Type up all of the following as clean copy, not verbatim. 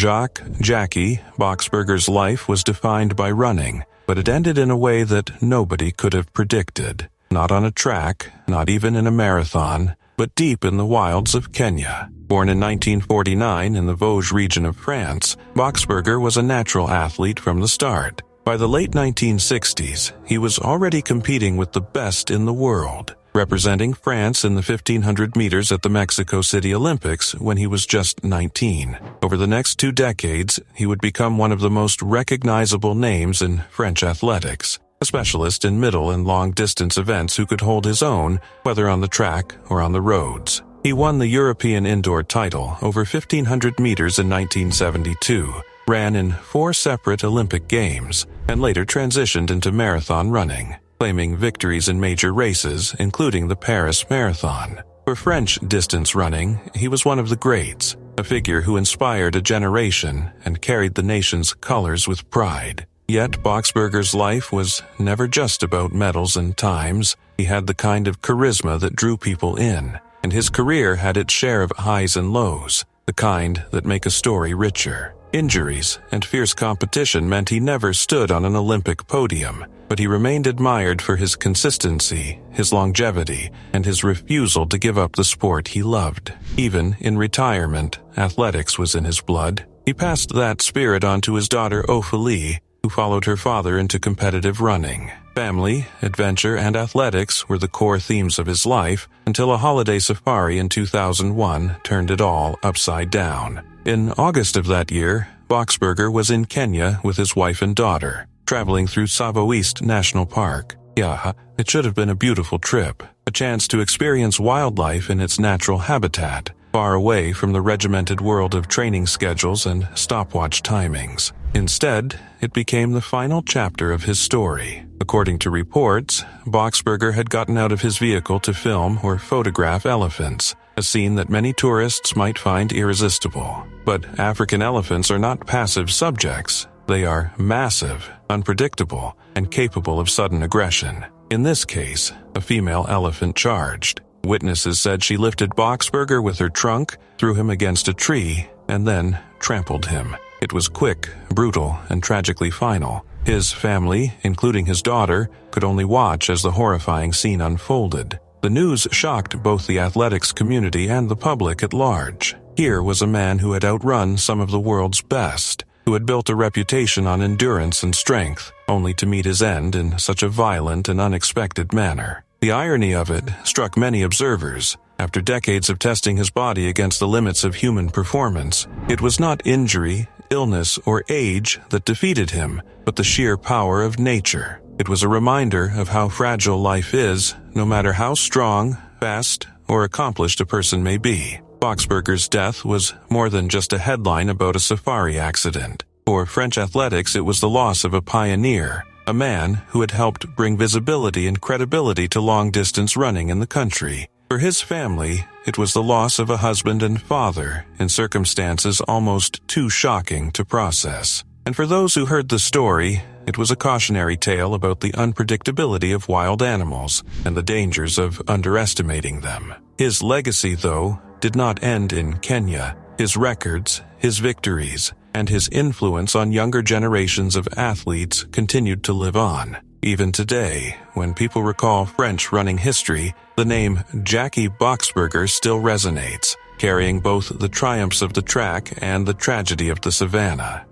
Jackie Boxberger's life was defined by running, but it ended in a way that nobody could have predicted. Not on a track, not even in a marathon, but deep in the wilds of Kenya. Born in 1949 in the Vosges region of France, Boxberger was a natural athlete from the start. By the late 1960s, he was already competing with the best in the world, representing France in the 1500 meters at the Mexico City Olympics when he was just 19. Over the next 2 decades, he would become one of the most recognizable names in French athletics, a specialist in middle and long-distance events who could hold his own, whether on the track or on the roads. He won the European indoor title over 1500 meters in 1972, ran in 4 separate Olympic Games, and later transitioned into marathon running, claiming victories in major races, including the Paris Marathon. For French distance running, he was one of the greats, a figure who inspired a generation and carried the nation's colors with pride. Yet Boxberger's life was never just about medals and times. He had the kind of charisma that drew people in, and his career had its share of highs and lows, the kind that make a story richer. Injuries and fierce competition meant he never stood on an Olympic podium, but he remained admired for his consistency, his longevity, and his refusal to give up the sport he loved. Even in retirement, athletics was in his blood. He passed that spirit on to his daughter Ophélie, who followed her father into competitive running. Family, adventure, and athletics were the core themes of his life until a holiday safari in 2001 turned it all upside down. In August of that year, Boxberger was in Kenya with his wife and daughter, traveling through Tsavo East National Park. Yeah, it should have been a beautiful trip, a chance to experience wildlife in its natural habitat, far away from the regimented world of training schedules and stopwatch timings. Instead, it became the final chapter of his story. According to reports, Boxberger had gotten out of his vehicle to film or photograph elephants, a scene that many tourists might find irresistible. But African elephants are not passive subjects. They are massive, unpredictable, and capable of sudden aggression. In this case, a female elephant charged. Witnesses said she lifted Boxberger with her trunk, threw him against a tree, and then trampled him. It was quick, brutal, and tragically final. His family, including his daughter, could only watch as the horrifying scene unfolded. The news shocked both the athletics community and the public at large. Here was a man who had outrun some of the world's best, who had built a reputation on endurance and strength, only to meet his end in such a violent and unexpected manner. The irony of it struck many observers. After decades of testing his body against the limits of human performance, it was not injury, illness, or age that defeated him, but the sheer power of nature. It was a reminder of how fragile life is, no matter how strong, fast, or accomplished a person may be. Boxberger's death was more than just a headline about a safari accident. For French athletics, it was the loss of a pioneer, a man who had helped bring visibility and credibility to long-distance running in the country. For his family, it was the loss of a husband and father in circumstances almost too shocking to process. And for those who heard the story, it was a cautionary tale about the unpredictability of wild animals and the dangers of underestimating them. His legacy, though, did not end in Kenya. His records, his victories, and his influence on younger generations of athletes continued to live on. Even today, when people recall French running history, the name Jacques Boxberger still resonates, carrying both the triumphs of the track and the tragedy of the savannah.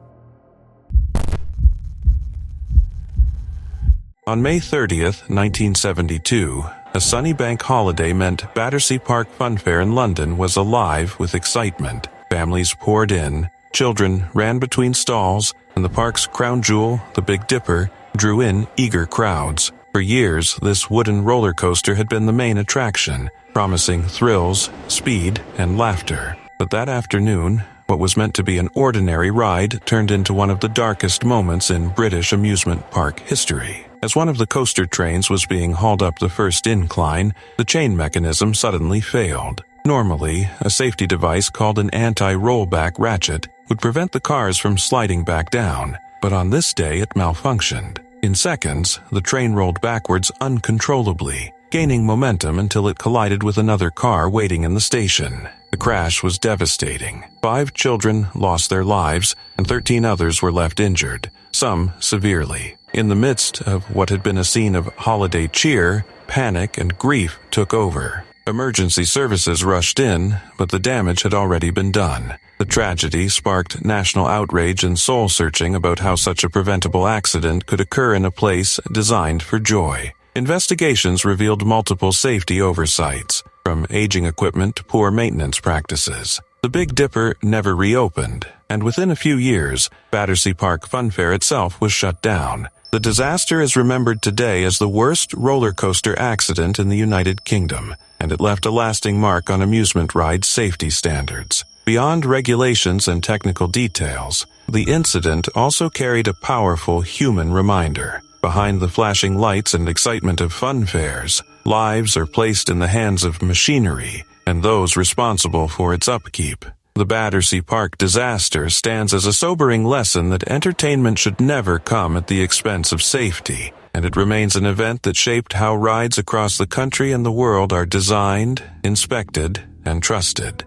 On May 30th, 1972, a sunny bank holiday meant Battersea Park Funfair in London was alive with excitement. Families poured in, children ran between stalls, and the park's crown jewel, the Big Dipper, drew in eager crowds. For years, this wooden roller coaster had been the main attraction, promising thrills, speed, and laughter. But that afternoon, what was meant to be an ordinary ride turned into one of the darkest moments in British amusement park history. As one of the coaster trains was being hauled up the first incline, the chain mechanism suddenly failed. Normally, a safety device called an anti-rollback ratchet would prevent the cars from sliding back down, but on this day it malfunctioned. In seconds, the train rolled backwards uncontrollably, gaining momentum until it collided with another car waiting in the station. The crash was devastating. 5 children lost their lives, and 13 others were left injured, some severely. In the midst of what had been a scene of holiday cheer, panic and grief took over. Emergency services rushed in, but the damage had already been done. The tragedy sparked national outrage and soul-searching about how such a preventable accident could occur in a place designed for joy. Investigations revealed multiple safety oversights, from aging equipment to poor maintenance practices. The Big Dipper never reopened, and within a few years, Battersea Park Funfair itself was shut down. The disaster is remembered today as the worst roller coaster accident in the United Kingdom, and it left a lasting mark on amusement ride safety standards. Beyond regulations and technical details, the incident also carried a powerful human reminder. Behind the flashing lights and excitement of fun fairs, lives are placed in the hands of machinery and those responsible for its upkeep. The Battersea Park disaster stands as a sobering lesson that entertainment should never come at the expense of safety, and it remains an event that shaped how rides across the country and the world are designed, inspected, and trusted.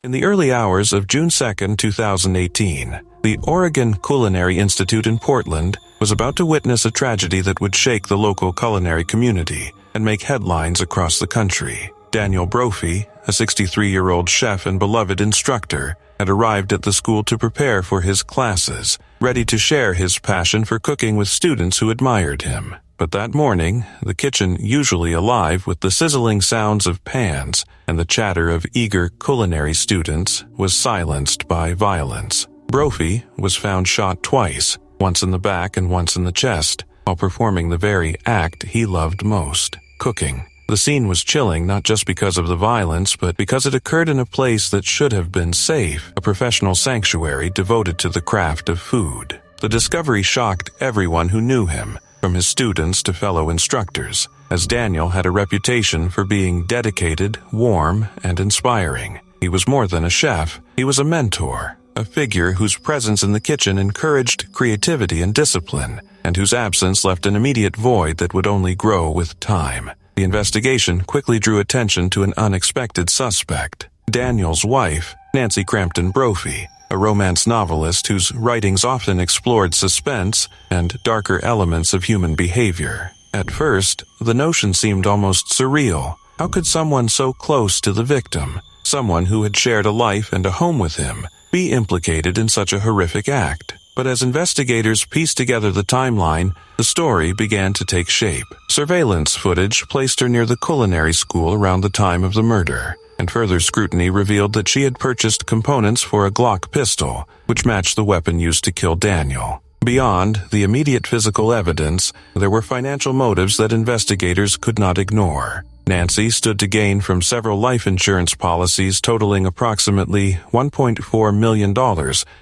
In the early hours of June 2, 2018, the Oregon Culinary Institute in Portland was about to witness a tragedy that would shake the local culinary community and make headlines across the country. Daniel Brophy, a 63-year-old chef and beloved instructor, had arrived at the school to prepare for his classes, ready to share his passion for cooking with students who admired him. But that morning, the kitchen, usually alive with the sizzling sounds of pans and the chatter of eager culinary students, was silenced by violence. Brophy was found shot twice, once in the back and once in the chest, while performing the very act he loved most, cooking. The scene was chilling not just because of the violence, but because it occurred in a place that should have been safe, a professional sanctuary devoted to the craft of food. The discovery shocked everyone who knew him, from his students to fellow instructors, as Daniel had a reputation for being dedicated, warm, and inspiring. He was more than a chef, he was a mentor, a figure whose presence in the kitchen encouraged creativity and discipline, and whose absence left an immediate void that would only grow with time. The investigation quickly drew attention to an unexpected suspect, Daniel's wife, Nancy Crampton Brophy, a romance novelist whose writings often explored suspense and darker elements of human behavior. At first, the notion seemed almost surreal. How could someone so close to the victim, someone who had shared a life and a home with him, be implicated in such a horrific act? But as investigators pieced together the timeline, the story began to take shape. Surveillance footage placed her near the culinary school around the time of the murder, and further scrutiny revealed that she had purchased components for a Glock pistol, which matched the weapon used to kill Daniel. Beyond the immediate physical evidence, there were financial motives that investigators could not ignore. Nancy stood to gain from several life insurance policies totaling approximately $1.4 million,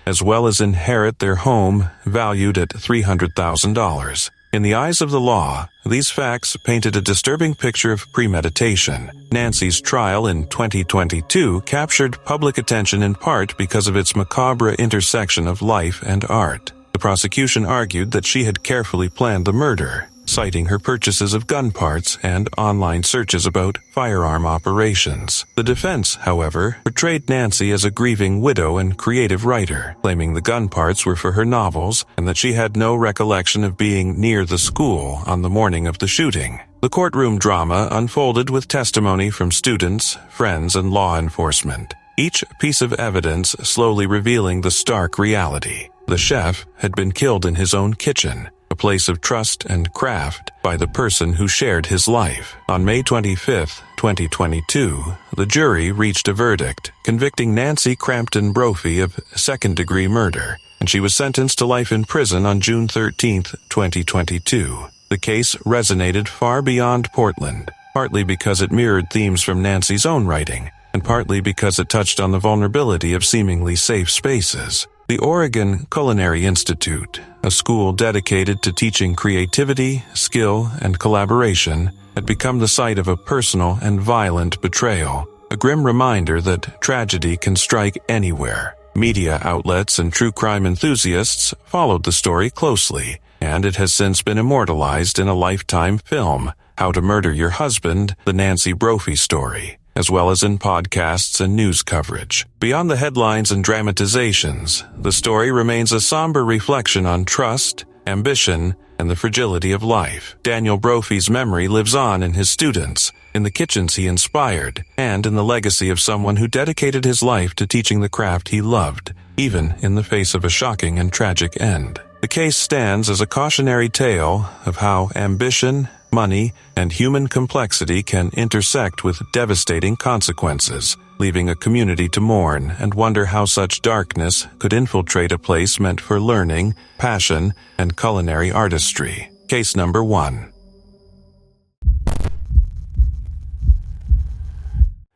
as well as inherit their home valued at $300,000. In the eyes of the law, these facts painted a disturbing picture of premeditation. Nancy's trial in 2022 captured public attention in part because of its macabre intersection of life and art. The prosecution argued that she had carefully planned the murder, citing her purchases of gun parts and online searches about firearm operations. The defense, however, portrayed Nancy as a grieving widow and creative writer, claiming the gun parts were for her novels and that she had no recollection of being near the school on the morning of the shooting. The courtroom drama unfolded with testimony from students, friends, and law enforcement, each piece of evidence slowly revealing the stark reality. The chef had been killed in his own kitchen, a place of trust and craft, by the person who shared his life. On May 25, 2022, the jury reached a verdict, convicting Nancy Crampton Brophy of second-degree murder, and she was sentenced to life in prison on June 13, 2022. The case resonated far beyond Portland, partly because it mirrored themes from Nancy's own writing, and partly because it touched on the vulnerability of seemingly safe spaces. The Oregon Culinary Institute, a school dedicated to teaching creativity, skill, and collaboration, had become the site of a personal and violent betrayal, a grim reminder that tragedy can strike anywhere. Media outlets and true crime enthusiasts followed the story closely, and it has since been immortalized in a Lifetime film, How to Murder Your Husband, the Nancy Brophy story, as well as in podcasts and news coverage. Beyond the headlines and dramatizations, the story remains a somber reflection on trust, ambition, and the fragility of life. Daniel Brophy's memory lives on in his students, in the kitchens he inspired, and in the legacy of someone who dedicated his life to teaching the craft he loved, even in the face of a shocking and tragic end. The case stands as a cautionary tale of how ambition, money, and human complexity can intersect with devastating consequences, leaving a community to mourn and wonder how such darkness could infiltrate a place meant for learning, passion, and culinary artistry. Case number 1.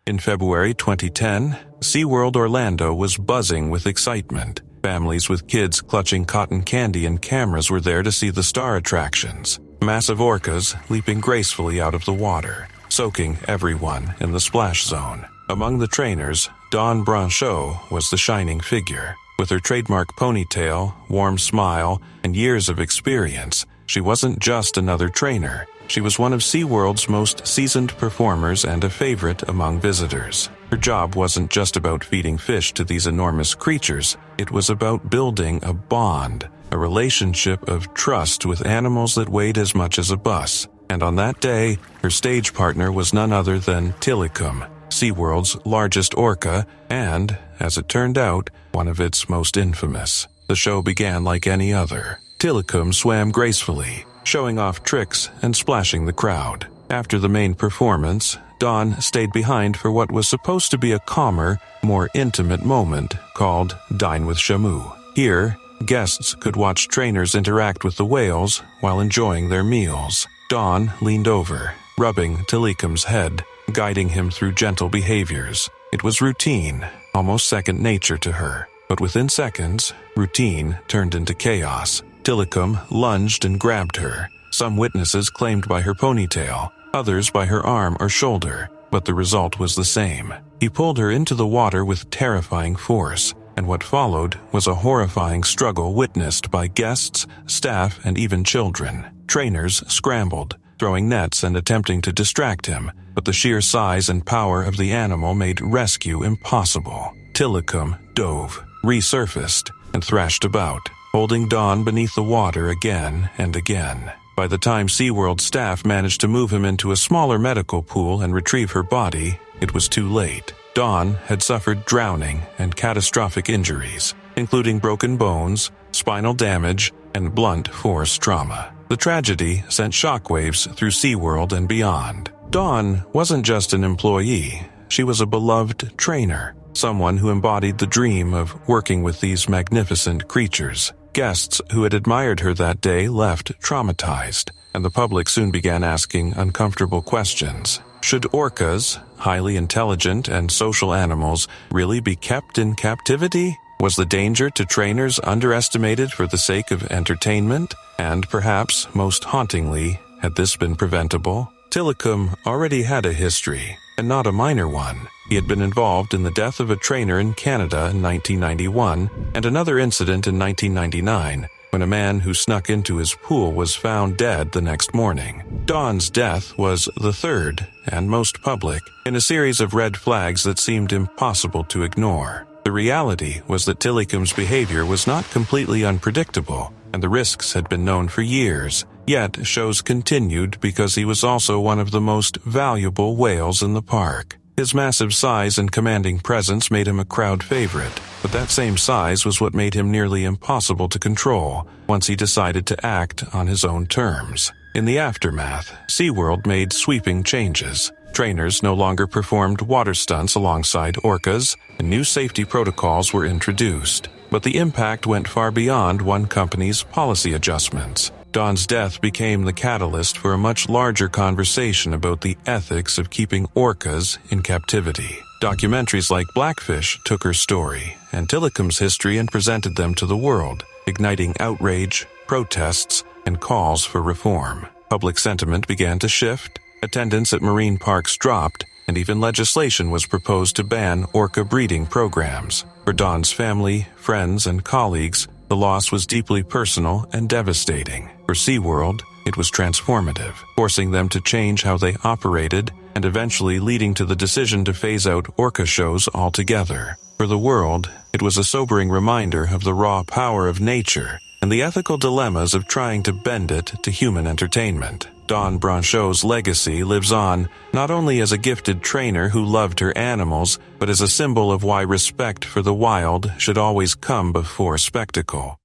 In February 2010, SeaWorld Orlando was buzzing with excitement. Families with kids clutching cotton candy and cameras were there to see the star attractions. Massive orcas leaping gracefully out of the water, soaking everyone in the splash zone. Among the trainers, Dawn Brancheau was the shining figure. With her trademark ponytail, warm smile, and years of experience, she wasn't just another trainer. She was one of SeaWorld's most seasoned performers and a favorite among visitors. Her job wasn't just about feeding fish to these enormous creatures. It was about building a bond, a relationship of trust with animals that weighed as much as a bus. And on that day, her stage partner was none other than Tilikum, SeaWorld's largest orca, and, as it turned out, one of its most infamous. The show began like any other. Tilikum swam gracefully, showing off tricks and splashing the crowd. After the main performance, Dawn stayed behind for what was supposed to be a calmer, more intimate moment called Dine with Shamu. Here, guests could watch trainers interact with the whales while enjoying their meals. Dawn leaned over, rubbing Tilikum's head, guiding him through gentle behaviors. It was routine, almost second nature to her. But within seconds, routine turned into chaos. Tilikum lunged and grabbed her. Some witnesses claimed by her ponytail, others by her arm or shoulder, but the result was the same. He pulled her into the water with terrifying force, and what followed was a horrifying struggle witnessed by guests, staff, and even children. Trainers scrambled, throwing nets and attempting to distract him, but the sheer size and power of the animal made rescue impossible. Tilikum dove, resurfaced, and thrashed about, holding Dawn beneath the water again and again. By the time SeaWorld staff managed to move him into a smaller medical pool and retrieve her body, it was too late. Dawn had suffered drowning and catastrophic injuries, including broken bones, spinal damage, and blunt force trauma. The tragedy sent shockwaves through SeaWorld and beyond. Dawn wasn't just an employee, she was a beloved trainer, someone who embodied the dream of working with these magnificent creatures. Guests who had admired her that day left traumatized, and the public soon began asking uncomfortable questions. Should orcas, highly intelligent and social animals, really be kept in captivity? Was the danger to trainers underestimated for the sake of entertainment? And perhaps, most hauntingly, had this been preventable? Tilikum already had a history, and not a minor one. He had been involved in the death of a trainer in Canada in 1991, and another incident in 1999, when a man who snuck into his pool was found dead the next morning. Dawn's death was the third, and most public, in a series of red flags that seemed impossible to ignore. The reality was that Tilikum's behavior was not completely unpredictable, and the risks had been known for years. Yet, shows continued because he was also one of the most valuable whales in the park. His massive size and commanding presence made him a crowd favorite, but that same size was what made him nearly impossible to control once he decided to act on his own terms. In the aftermath, SeaWorld made sweeping changes. Trainers no longer performed water stunts alongside orcas, and new safety protocols were introduced. But the impact went far beyond one company's policy adjustments. Dawn's death became the catalyst for a much larger conversation about the ethics of keeping orcas in captivity. Documentaries like Blackfish took her story and Tilikum's history and presented them to the world, igniting outrage, protests, and calls for reform. Public sentiment began to shift, attendance at marine parks dropped, and even legislation was proposed to ban orca breeding programs. For Dawn's family, friends, and colleagues, the loss was deeply personal and devastating. For SeaWorld, It was transformative, forcing them to change how they operated and eventually leading to the decision to phase out orca shows altogether. For the world, it was a sobering reminder of the raw power of nature and the ethical dilemmas of trying to bend it to human entertainment. Dawn Brancheau's legacy lives on, not only as a gifted trainer who loved her animals, but as a symbol of why respect for the wild should always come before spectacle.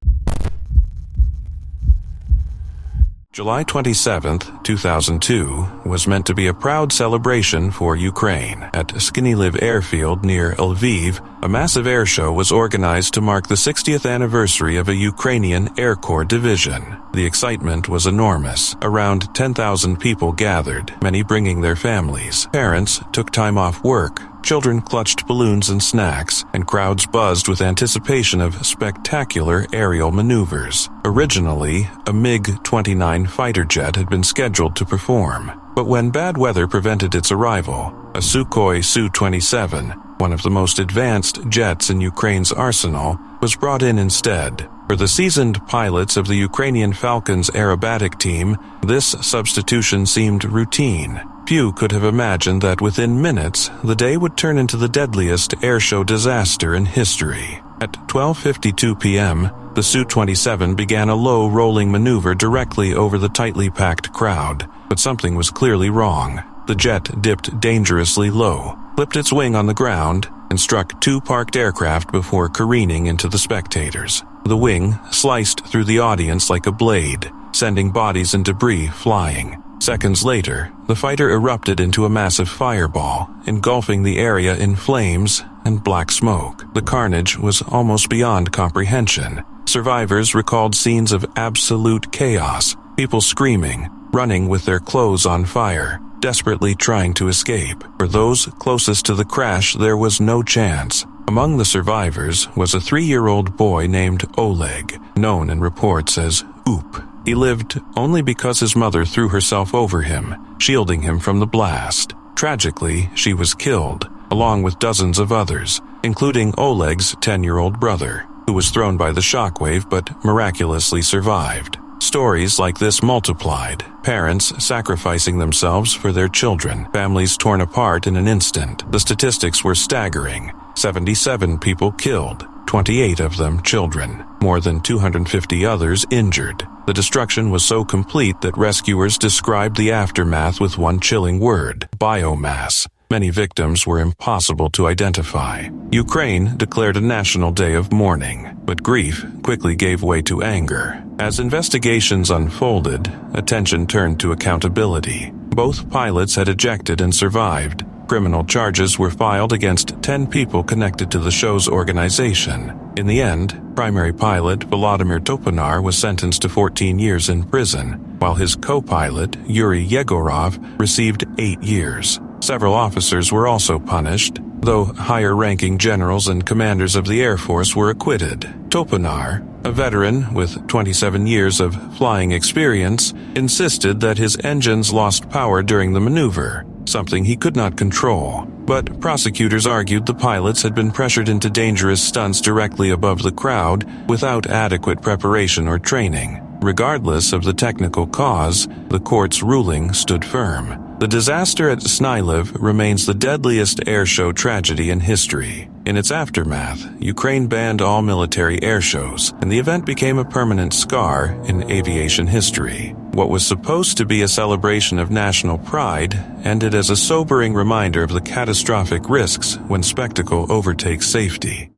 July 27, 2002, was meant to be a proud celebration for Ukraine. At Sknyliv airfield near Lviv, a massive air show was organized to mark the 60th anniversary of a Ukrainian Air Corps division. The excitement was enormous. Around 10,000 people gathered, many bringing their families. Parents took time off work. Children clutched balloons and snacks, and crowds buzzed with anticipation of spectacular aerial maneuvers. Originally, a MiG-29 fighter jet had been scheduled to perform, but when bad weather prevented its arrival, a Sukhoi Su-27, one of the most advanced jets in Ukraine's arsenal, was brought in instead. For the seasoned pilots of the Ukrainian Falcons aerobatic team, this substitution seemed routine. Few could have imagined that within minutes, the day would turn into the deadliest airshow disaster in history. At 12:52 p.m., the Su-27 began a low rolling maneuver directly over the tightly packed crowd, but something was clearly wrong. The jet dipped dangerously low, flipped its wing on the ground, and struck two parked aircraft before careening into the spectators. The wing sliced through the audience like a blade, sending bodies and debris flying. Seconds later, the fighter erupted into a massive fireball, engulfing the area in flames and black smoke. The carnage was almost beyond comprehension. Survivors recalled scenes of absolute chaos, people screaming, running with their clothes on fire, desperately trying to escape. For those closest to the crash, there was no chance. Among the survivors was a 3-year-old boy named Oleg, known in reports as Oop. He lived only because his mother threw herself over him, shielding him from the blast. Tragically, she was killed, along with dozens of others, including Oleg's 10-year-old brother, who was thrown by the shockwave but miraculously survived. Stories like this multiplied, parents sacrificing themselves for their children, families torn apart in an instant. The statistics were staggering. 77 people killed, 28 of them children, more than 250 others injured. The destruction was so complete that rescuers described the aftermath with one chilling word: biomass. Many victims were impossible to identify. Ukraine declared a national day of mourning, but grief quickly gave way to anger. As investigations unfolded, attention turned to accountability. Both pilots had ejected and survived. Criminal charges were filed against 10 people connected to the show's organization. In the end, primary pilot Volodymyr Toponar was sentenced to 14 years in prison, while his co-pilot, Yuri Yegorov, received 8 years. Several officers were also punished, though higher-ranking generals and commanders of the Air Force were acquitted. Toponar, a veteran with 27 years of flying experience, insisted that his engines lost power during the maneuver, something he could not control. But prosecutors argued the pilots had been pressured into dangerous stunts directly above the crowd without adequate preparation or training. Regardless of the technical cause, the court's ruling stood firm. The disaster at Sknyliv remains the deadliest airshow tragedy in history. In its aftermath, Ukraine banned all military airshows, and the event became a permanent scar in aviation history. What was supposed to be a celebration of national pride ended as a sobering reminder of the catastrophic risks when spectacle overtakes safety.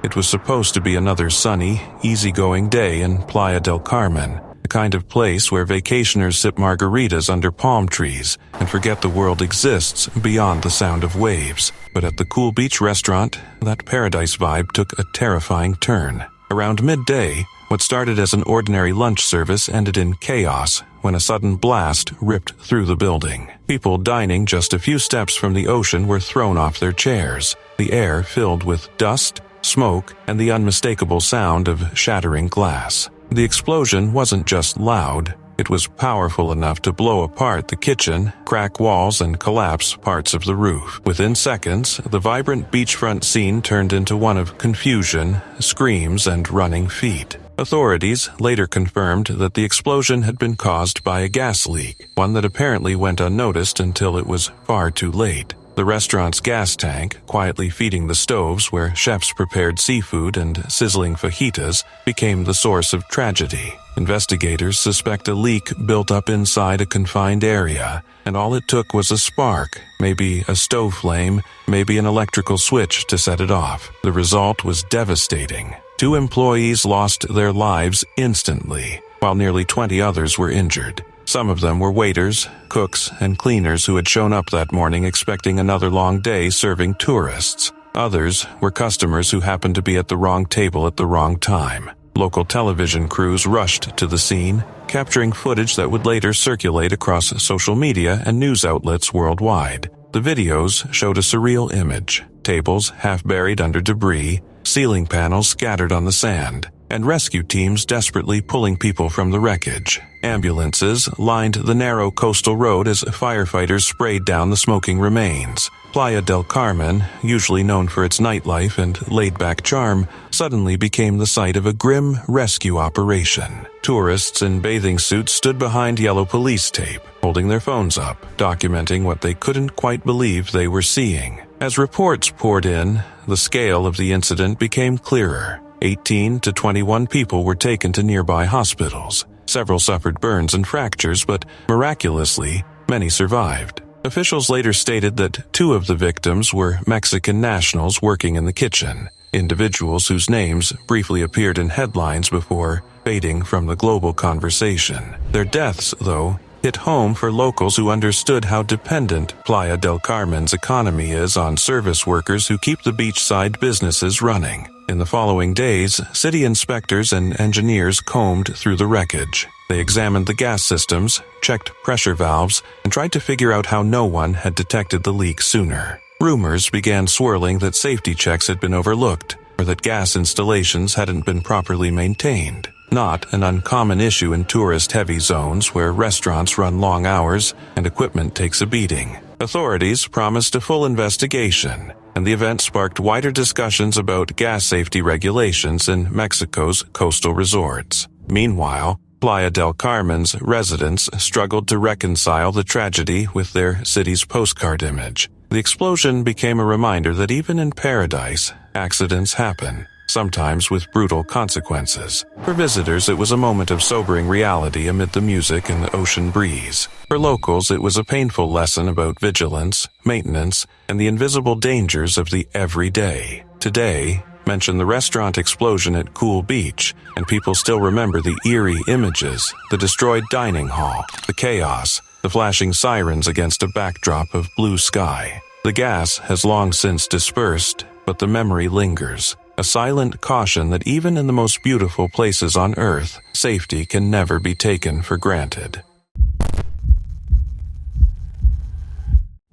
It was supposed to be another sunny, easygoing day in Playa del Carmen, the kind of place where vacationers sip margaritas under palm trees and forget the world exists beyond the sound of waves. But at the cool beach restaurant, that paradise vibe took a terrifying turn. Around midday, what started as an ordinary lunch service ended in chaos when a sudden blast ripped through the building. People dining just a few steps from the ocean were thrown off their chairs, the air filled with dust, smoke, and the unmistakable sound of shattering glass. The explosion wasn't just loud, It was powerful enough to blow apart the kitchen, crack walls, and collapse parts of the roof. Within seconds, the vibrant beachfront scene turned into one of confusion, screams, and running feet. Authorities later confirmed that the explosion had been caused by a gas leak, one that apparently went unnoticed until it was far too late. The restaurant's gas tank, quietly feeding the stoves where chefs prepared seafood and sizzling fajitas, became the source of tragedy. Investigators suspect a leak built up inside a confined area, and all it took was a spark, maybe a stove flame, maybe an electrical switch to set it off. The result was devastating. 2 employees lost their lives instantly, while nearly 20 others were injured. Some of them were waiters, cooks, and cleaners who had shown up that morning expecting another long day serving tourists. Others were customers who happened to be at the wrong table at the wrong time. Local television crews rushed to the scene, capturing footage that would later circulate across social media and news outlets worldwide. The videos showed a surreal image: tables half buried under debris, ceiling panels scattered on the sand, and rescue teams desperately pulling people from the wreckage. Ambulances lined the narrow coastal road as firefighters sprayed down the smoking remains. Playa del Carmen, usually known for its nightlife and laid-back charm, suddenly became the site of a grim rescue operation. Tourists in bathing suits stood behind yellow police tape, holding their phones up, documenting what they couldn't quite believe they were seeing. As reports poured in, the scale of the incident became clearer. 18 to 21 people were taken to nearby hospitals. Several suffered burns and fractures, but miraculously, many survived. Officials later stated that 2 of the victims were Mexican nationals working in the kitchen, individuals whose names briefly appeared in headlines before fading from the global conversation. Their deaths, though, hit home for locals who understood how dependent Playa del Carmen's economy is on service workers who keep the beachside businesses running. In the following days, city inspectors and engineers combed through the wreckage. They examined the gas systems, checked pressure valves, and tried to figure out how no one had detected the leak sooner. Rumors began swirling that safety checks had been overlooked, or that gas installations hadn't been properly maintained. Not an uncommon issue in tourist-heavy zones where restaurants run long hours and equipment takes a beating. Authorities promised a full investigation, and the event sparked wider discussions about gas safety regulations in Mexico's coastal resorts. Meanwhile, Playa del Carmen's residents struggled to reconcile the tragedy with their city's postcard image. The explosion became a reminder that even in paradise, accidents happen, sometimes with brutal consequences. For visitors, it was a moment of sobering reality amid the music and the ocean breeze. For locals, it was a painful lesson about vigilance, maintenance, and the invisible dangers of the everyday. Today, mention the restaurant explosion at Cool Beach, and people still remember the eerie images, the destroyed dining hall, the chaos, the flashing sirens against a backdrop of blue sky. The gas has long since dispersed, but the memory lingers. A silent caution that even in the most beautiful places on Earth, safety can never be taken for granted.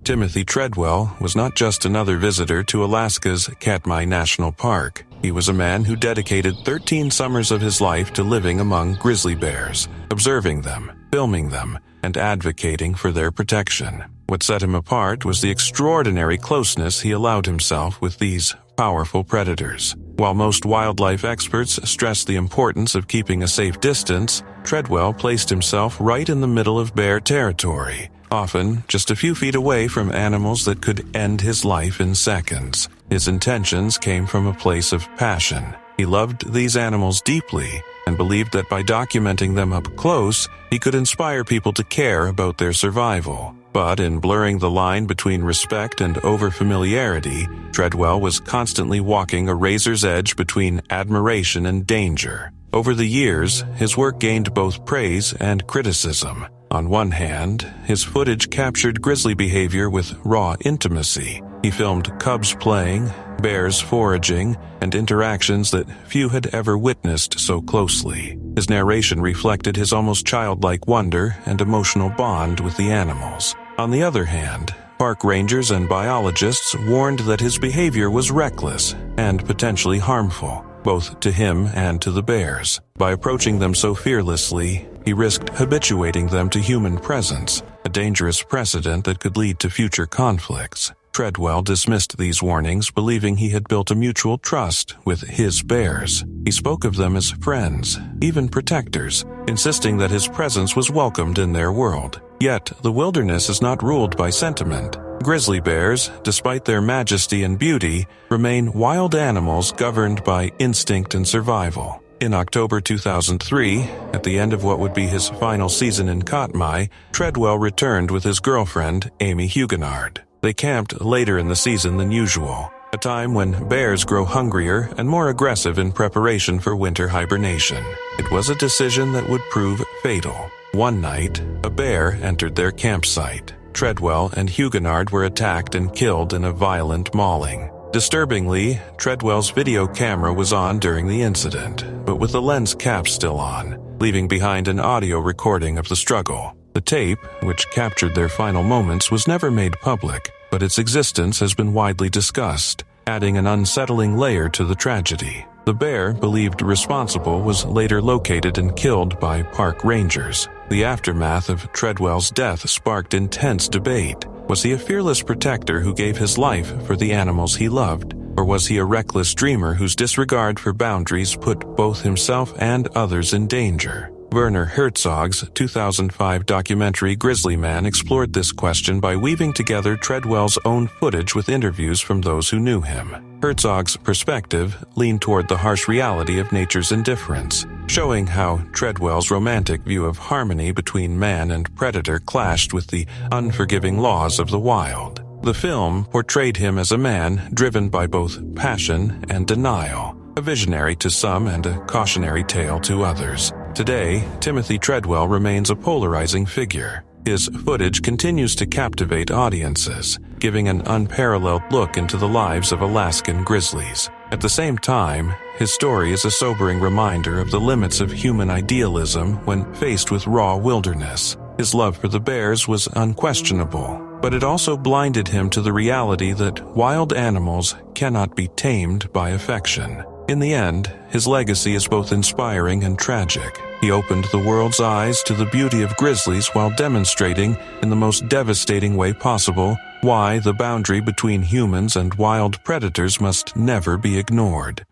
Timothy Treadwell was not just another visitor to Alaska's Katmai National Park. He was a man who dedicated 13 summers of his life to living among grizzly bears, observing them, filming them, and advocating for their protection. What set him apart was the extraordinary closeness he allowed himself with these powerful predators. While most wildlife experts stress the importance of keeping a safe distance, Treadwell placed himself right in the middle of bear territory, often just a few feet away from animals that could end his life in seconds. His intentions came from a place of passion. He loved these animals deeply and believed that by documenting them up close, he could inspire people to care about their survival. But in blurring the line between respect and overfamiliarity, Treadwell was constantly walking a razor's edge between admiration and danger. Over the years, his work gained both praise and criticism. On one hand, his footage captured grizzly behavior with raw intimacy. He filmed cubs playing, bears foraging, and interactions that few had ever witnessed so closely. His narration reflected his almost childlike wonder and emotional bond with the animals. On the other hand, park rangers and biologists warned that his behavior was reckless and potentially harmful, both to him and to the bears. By approaching them so fearlessly, he risked habituating them to human presence, a dangerous precedent that could lead to future conflicts. Treadwell dismissed these warnings, believing he had built a mutual trust with his bears. He spoke of them as friends, even protectors, insisting that his presence was welcomed in their world. Yet, the wilderness is not ruled by sentiment. Grizzly bears, despite their majesty and beauty, remain wild animals governed by instinct and survival. In October 2003, at the end of what would be his final season in Katmai, Treadwell returned with his girlfriend, Amy Huguenard. They camped later in the season than usual, a time when bears grow hungrier and more aggressive in preparation for winter hibernation. It was a decision that would prove fatal. One night, a bear entered their campsite. Treadwell and Huguenard were attacked and killed in a violent mauling. Disturbingly, Treadwell's video camera was on during the incident, but with the lens cap still on, leaving behind an audio recording of the struggle. The tape, which captured their final moments, was never made public, but its existence has been widely discussed, adding an unsettling layer to the tragedy. The bear, believed responsible, was later located and killed by park rangers. The aftermath of Treadwell's death sparked intense debate. Was he a fearless protector who gave his life for the animals he loved? Or was he a reckless dreamer whose disregard for boundaries put both himself and others in danger? Werner Herzog's 2005 documentary Grizzly Man explored this question by weaving together Treadwell's own footage with interviews from those who knew him. Herzog's perspective leaned toward the harsh reality of nature's indifference, showing how Treadwell's romantic view of harmony between man and predator clashed with the unforgiving laws of the wild. The film portrayed him as a man driven by both passion and denial, a visionary to some and a cautionary tale to others. Today, Timothy Treadwell remains a polarizing figure. His footage continues to captivate audiences, giving an unparalleled look into the lives of Alaskan grizzlies. At the same time, his story is a sobering reminder of the limits of human idealism when faced with raw wilderness. His love for the bears was unquestionable, but it also blinded him to the reality that wild animals cannot be tamed by affection. In the end, his legacy is both inspiring and tragic. He opened the world's eyes to the beauty of grizzlies while demonstrating, in the most devastating way possible, why the boundary between humans and wild predators must never be ignored.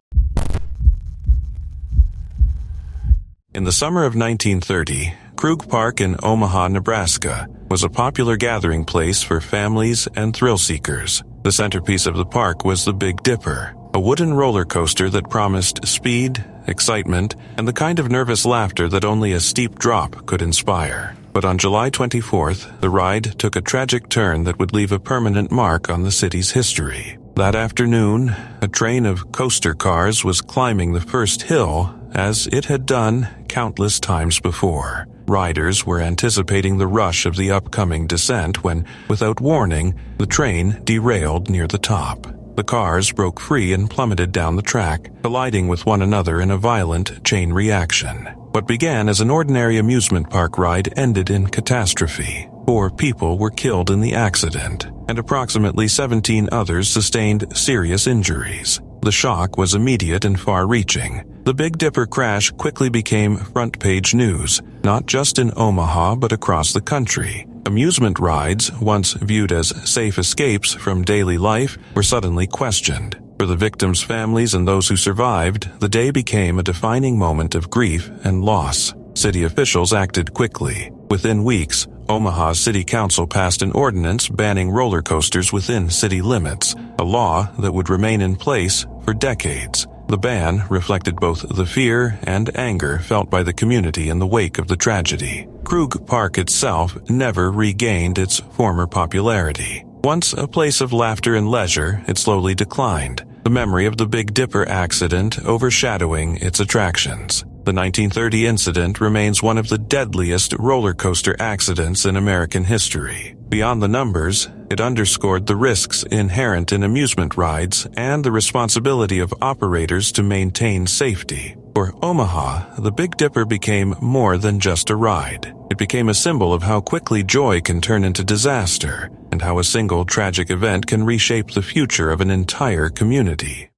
In the summer of 1930, Krug Park in Omaha, Nebraska, was a popular gathering place for families and thrill seekers. The centerpiece of the park was the Big Dipper, a wooden roller coaster that promised speed, excitement, and the kind of nervous laughter that only a steep drop could inspire. But on July 24th, the ride took a tragic turn that would leave a permanent mark on the city's history. That afternoon, a train of coaster cars was climbing the first hill, as it had done countless times before. Riders were anticipating the rush of the upcoming descent when, without warning, the train derailed near the top. The cars broke free and plummeted down the track, colliding with one another in a violent chain reaction. What began as an ordinary amusement park ride ended in catastrophe. 4 people were killed in the accident, and approximately 17 others sustained serious injuries. The shock was immediate and far-reaching. The Big Dipper crash quickly became front-page news, not just in Omaha but across the country. Amusement rides, once viewed as safe escapes from daily life, were suddenly questioned. For the victims' families and those who survived, the day became a defining moment of grief and loss. City officials acted quickly. Within weeks, Omaha's city council passed an ordinance banning roller coasters within city limits, a law that would remain in place for decades. The ban reflected both the fear and anger felt by the community in the wake of the tragedy. Krug Park itself never regained its former popularity. Once a place of laughter and leisure, it slowly declined, the memory of the Big Dipper accident overshadowing its attractions. The 1930 incident remains one of the deadliest roller coaster accidents in American history. Beyond the numbers, it underscored the risks inherent in amusement rides and the responsibility of operators to maintain safety. For Omaha, the Big Dipper became more than just a ride. It became a symbol of how quickly joy can turn into disaster, and how a single tragic event can reshape the future of an entire community.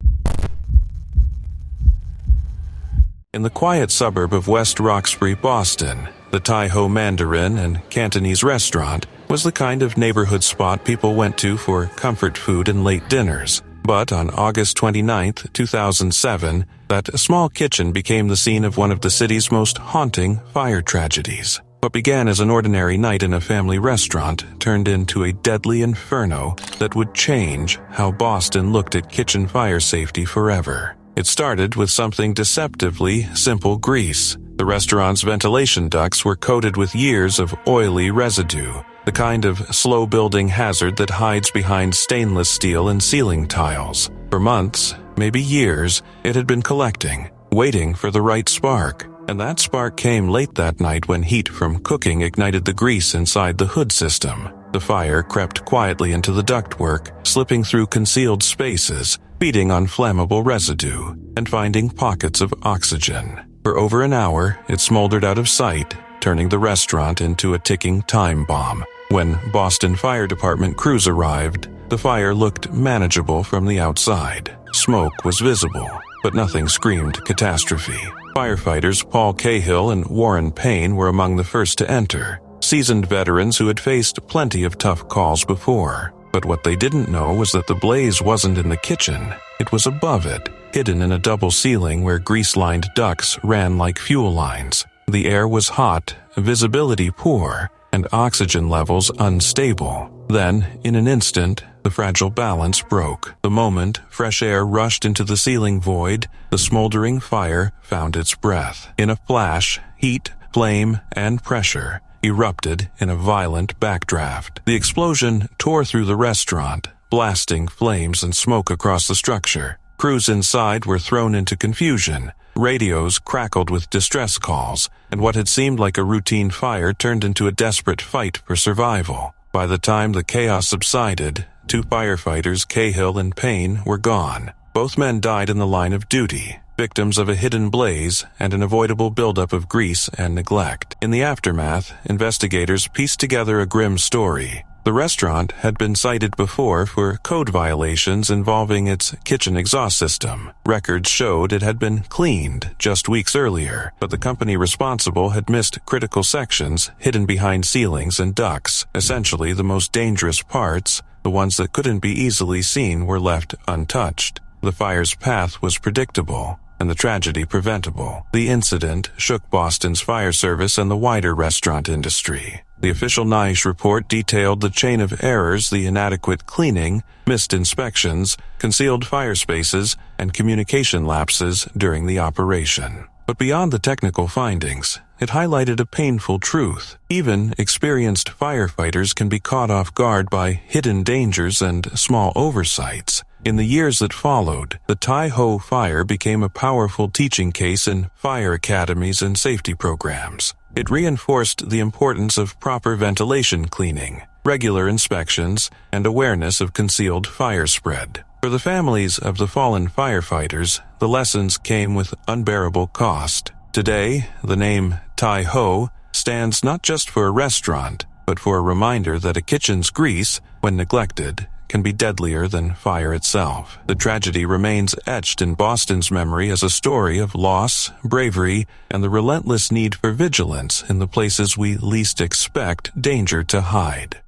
In the quiet suburb of West Roxbury, Boston, The Tai Ho Mandarin and Cantonese restaurant was the kind of neighborhood spot people went to for comfort food and late dinners. But on August 29, 2007, that small kitchen became the scene of one of the city's most haunting fire tragedies. What began as an ordinary night in a family restaurant turned into a deadly inferno that would change how Boston looked at kitchen fire safety forever. It started with something deceptively simple grease. The restaurant's ventilation ducts were coated with years of oily residue, the kind of slow-building hazard that hides behind stainless steel and ceiling tiles. For months, maybe years, it had been collecting, waiting for the right spark. And that spark came late that night when heat from cooking ignited the grease inside the hood system. The fire crept quietly into the ductwork, slipping through concealed spaces, feeding on flammable residue, and finding pockets of oxygen. For over an hour, it smoldered out of sight, turning the restaurant into a ticking time bomb. When Boston Fire Department crews arrived, the fire looked manageable from the outside. Smoke was visible, but nothing screamed catastrophe. Firefighters Paul Cahill and Warren Payne were among the first to enter, seasoned veterans who had faced plenty of tough calls before. But what they didn't know was that the blaze wasn't in the kitchen. It was above it, hidden in a double ceiling where grease-lined ducts ran like fuel lines. The air was hot, visibility poor, and oxygen levels unstable. Then, in an instant, the fragile balance broke. The moment fresh air rushed into the ceiling void, the smoldering fire found its breath. In a flash, heat, flame, and pressure erupted in a violent backdraft. The explosion tore through the restaurant, blasting flames and smoke across the structure. Crews inside were thrown into confusion. Radios crackled with distress calls, and what had seemed like a routine fire turned into a desperate fight for survival. By the time the chaos subsided, 2 firefighters, Cahill and Payne, were gone. Both men died in the line of duty, victims of a hidden blaze and an avoidable buildup of grease and neglect. In the aftermath, investigators pieced together a grim story. The restaurant had been cited before for code violations involving its kitchen exhaust system. Records showed it had been cleaned just weeks earlier, but the company responsible had missed critical sections hidden behind ceilings and ducts. Essentially, the most dangerous parts, the ones that couldn't be easily seen, were left untouched. The fire's path was predictable, and the tragedy preventable. The incident shook Boston's fire service and the wider restaurant industry. The official NICE report detailed the chain of errors, the inadequate cleaning, missed inspections, concealed fire spaces, and communication lapses during the operation. But beyond the technical findings, it highlighted a painful truth. Even experienced firefighters can be caught off guard by hidden dangers and small oversights. In the years that followed, the Tai Ho fire became a powerful teaching case in fire academies and safety programs. It reinforced the importance of proper ventilation cleaning, regular inspections, and awareness of concealed fire spread. For the families of the fallen firefighters, the lessons came with unbearable cost. Today, the name Tai Ho stands not just for a restaurant, but for a reminder that a kitchen's grease, when neglected, can be deadlier than fire itself. The tragedy remains etched in Boston's memory as a story of loss, bravery, and the relentless need for vigilance in the places we least expect danger to hide.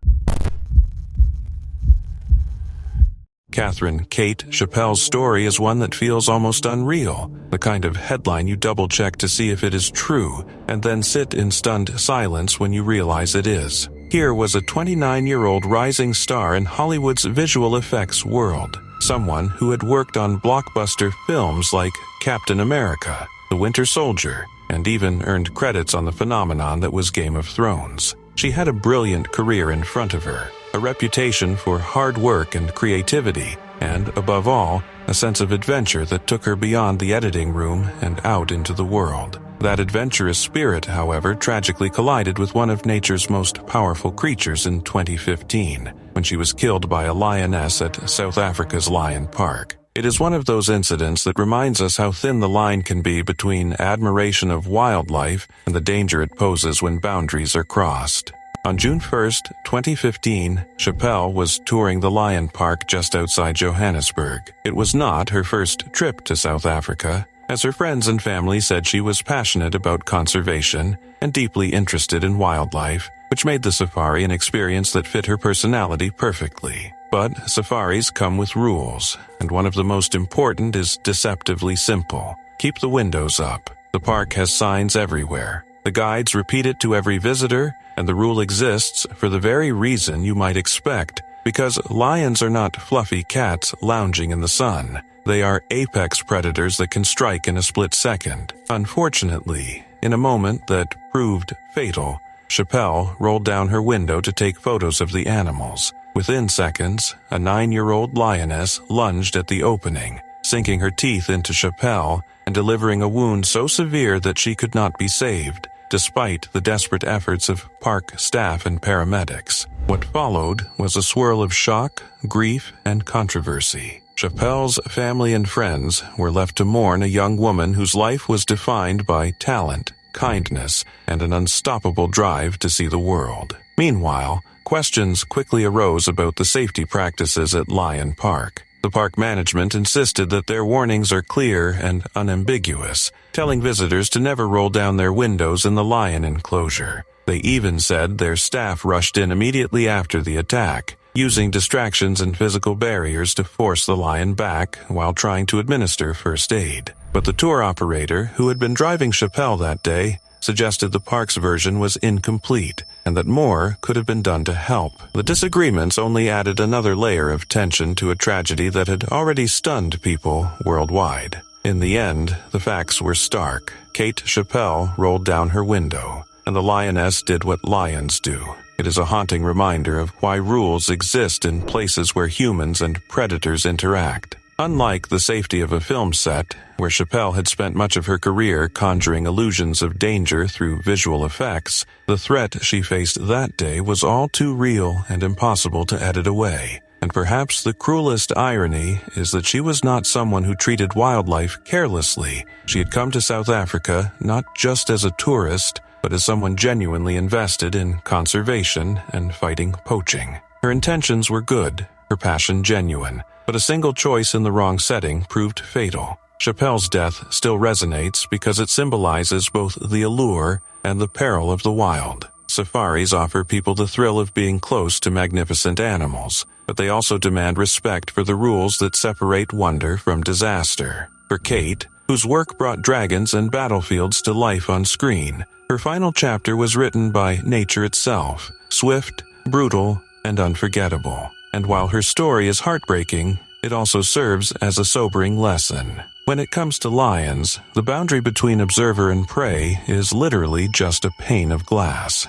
Katherine Kate Chappelle's story is one that feels almost unreal, the kind of headline you double-check to see if it is true, and then sit in stunned silence when you realize it is. Here was a 29-year-old rising star in Hollywood's visual effects world, someone who had worked on blockbuster films like Captain America, The Winter Soldier, and even earned credits on the phenomenon that was Game of Thrones. She had a brilliant career in front of her, a reputation for hard work and creativity, and, above all, a sense of adventure that took her beyond the editing room and out into the world. That adventurous spirit, however, tragically collided with one of nature's most powerful creatures in 2015, when she was killed by a lioness at South Africa's Lion Park. It is one of those incidents that reminds us how thin the line can be between admiration of wildlife and the danger it poses when boundaries are crossed. On June 1, 2015, Chappelle was touring the Lion Park just outside Johannesburg. It was not her first trip to South Africa, as her friends and family said she was passionate about conservation and deeply interested in wildlife, which made the safari an experience that fit her personality perfectly. But safaris come with rules, and one of the most important is deceptively simple. Keep the windows up. The park has signs everywhere. The guides repeat it to every visitor, and the rule exists for the very reason you might expect, because lions are not fluffy cats lounging in the sun. They are apex predators that can strike in a split second. Unfortunately, in a moment that proved fatal, Chappelle rolled down her window to take photos of the animals. Within seconds, a 9-year-old lioness lunged at the opening, sinking her teeth into Chappelle and delivering a wound so severe that she could not be saved, despite the desperate efforts of park staff and paramedics. What followed was a swirl of shock, grief, and controversy. Chappelle's family and friends were left to mourn a young woman whose life was defined by talent, kindness, and an unstoppable drive to see the world. Meanwhile, questions quickly arose about the safety practices at Lion Park. The park management insisted that their warnings are clear and unambiguous, telling visitors to never roll down their windows in the lion enclosure. They even said their staff rushed in immediately after the attack, using distractions and physical barriers to force the lion back while trying to administer first aid. But the tour operator, who had been driving Chappelle that day, suggested the park's version was incomplete and that more could have been done to help. The disagreements only added another layer of tension to a tragedy that had already stunned people worldwide. In the end, the facts were stark. Kate Chappelle rolled down her window, and the lioness did what lions do. It is a haunting reminder of why rules exist in places where humans and predators interact. Unlike the safety of a film set, where Chappelle had spent much of her career conjuring illusions of danger through visual effects, the threat she faced that day was all too real and impossible to edit away. And perhaps the cruelest irony is that she was not someone who treated wildlife carelessly. She had come to South Africa not just as a tourist, but as someone genuinely invested in conservation and fighting poaching. Her intentions were good, her passion genuine, but a single choice in the wrong setting proved fatal. Chappelle's death still resonates because it symbolizes both the allure and the peril of the wild. Safaris offer people the thrill of being close to magnificent animals, but they also demand respect for the rules that separate wonder from disaster. For Kate, whose work brought dragons and battlefields to life on screen, her final chapter was written by nature itself, swift, brutal, and unforgettable. And while her story is heartbreaking, it also serves as a sobering lesson. When it comes to lions, the boundary between observer and prey is literally just a pane of glass.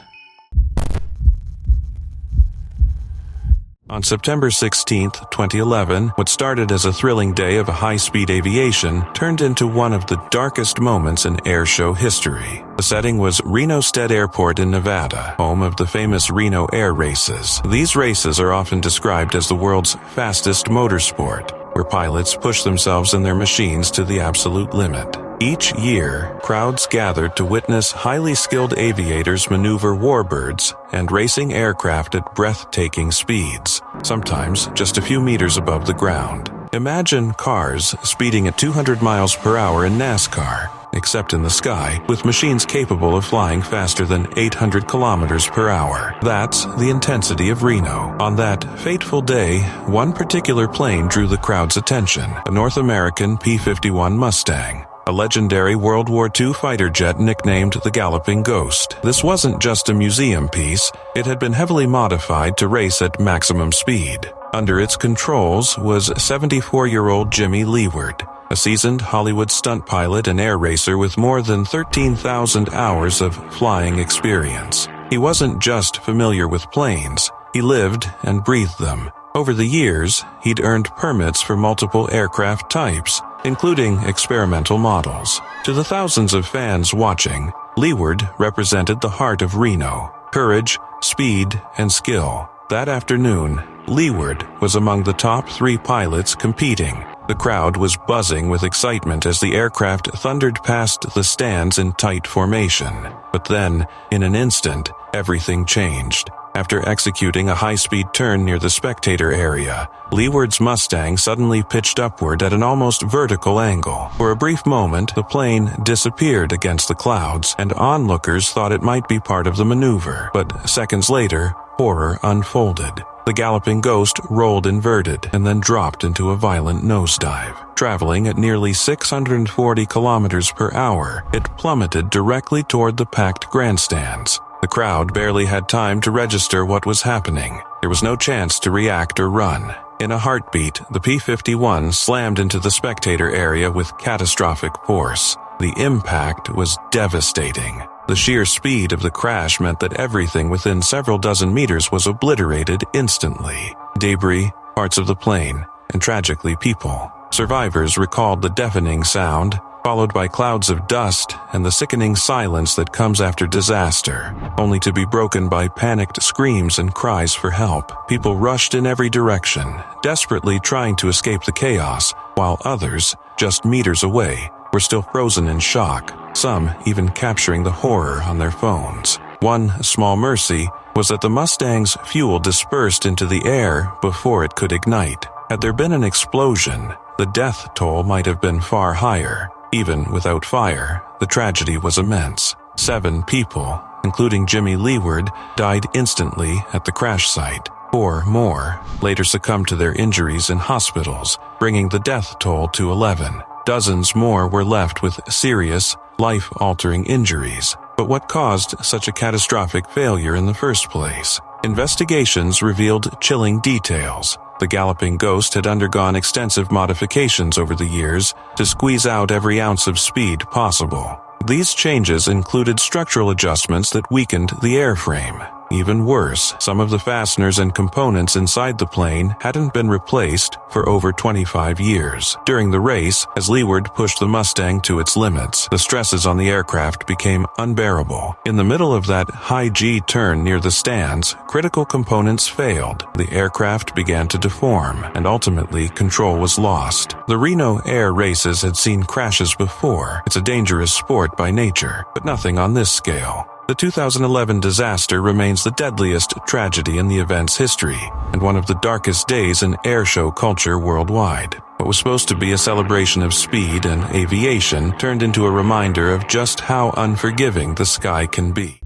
On September 16, 2011, what started as a thrilling day of high-speed aviation turned into one of the darkest moments in airshow history. The setting was Reno Stead Airport in Nevada, home of the famous Reno air races. These races are often described as the world's fastest motorsport, where pilots push themselves and their machines to the absolute limit. Each year, crowds gathered to witness highly skilled aviators maneuver warbirds and racing aircraft at breathtaking speeds, sometimes just a few meters above the ground. Imagine cars speeding at 200 miles per hour in NASCAR, except in the sky, with machines capable of flying faster than 800 kilometers per hour. That's the intensity of Reno. On that fateful day, one particular plane drew the crowd's attention, a North American P-51 Mustang, a legendary World War II fighter jet nicknamed the Galloping Ghost. This wasn't just a museum piece, it had been heavily modified to race at maximum speed. Under its controls was 74-year-old Jimmy Leeward, a seasoned Hollywood stunt pilot and air racer with more than 13,000 hours of flying experience. He wasn't just familiar with planes, he lived and breathed them. Over the years, he'd earned permits for multiple aircraft types, including experimental models. To the thousands of fans watching, Leeward represented the heart of Reno: courage, speed, and skill. That afternoon, Leeward was among the top 3 pilots competing. The crowd was buzzing with excitement as the aircraft thundered past the stands in tight formation. But then, in an instant, everything changed. After executing a high-speed turn near the spectator area, Leeward's Mustang suddenly pitched upward at an almost vertical angle. For a brief moment, the plane disappeared against the clouds, and onlookers thought it might be part of the maneuver. But seconds later, horror unfolded. The galloping ghost rolled inverted and then dropped into a violent nosedive. Traveling at nearly 640 kilometers per hour, it plummeted directly toward the packed grandstands. The crowd barely had time to register what was happening. There was no chance to react or run. In a heartbeat, the P-51 slammed into the spectator area with catastrophic force. The impact was devastating. The sheer speed of the crash meant that everything within several dozen meters was obliterated instantly. Debris, parts of the plane, and tragically people. Survivors recalled the deafening sound, followed by clouds of dust and the sickening silence that comes after disaster, only to be broken by panicked screams and cries for help. People rushed in every direction, desperately trying to escape the chaos, while others, just meters away, were still frozen in shock, some even capturing the horror on their phones. One small mercy was that the Mustang's fuel dispersed into the air before it could ignite. Had there been an explosion, the death toll might have been far higher. Even without fire, the tragedy was immense. 7 people, including Jimmy Leeward, died instantly at the crash site. 4 more later succumbed to their injuries in hospitals, bringing the death toll to 11. Dozens more were left with serious, life-altering injuries. But what caused such a catastrophic failure in the first place? Investigations revealed chilling details. The galloping ghost had undergone extensive modifications over the years to squeeze out every ounce of speed possible. These changes included structural adjustments that weakened the airframe. Even worse, some of the fasteners and components inside the plane hadn't been replaced for over 25 years. During the race, as Leeward pushed the Mustang to its limits, the stresses on the aircraft became unbearable. In the middle of that high G turn near the stands, critical components failed. The aircraft began to deform, and ultimately control was lost. The Reno air races had seen crashes before. It's a dangerous sport by nature, but nothing on this scale. The 2011 disaster remains the deadliest tragedy in the event's history, and one of the darkest days in airshow culture worldwide. What was supposed to be a celebration of speed and aviation turned into a reminder of just how unforgiving the sky can be.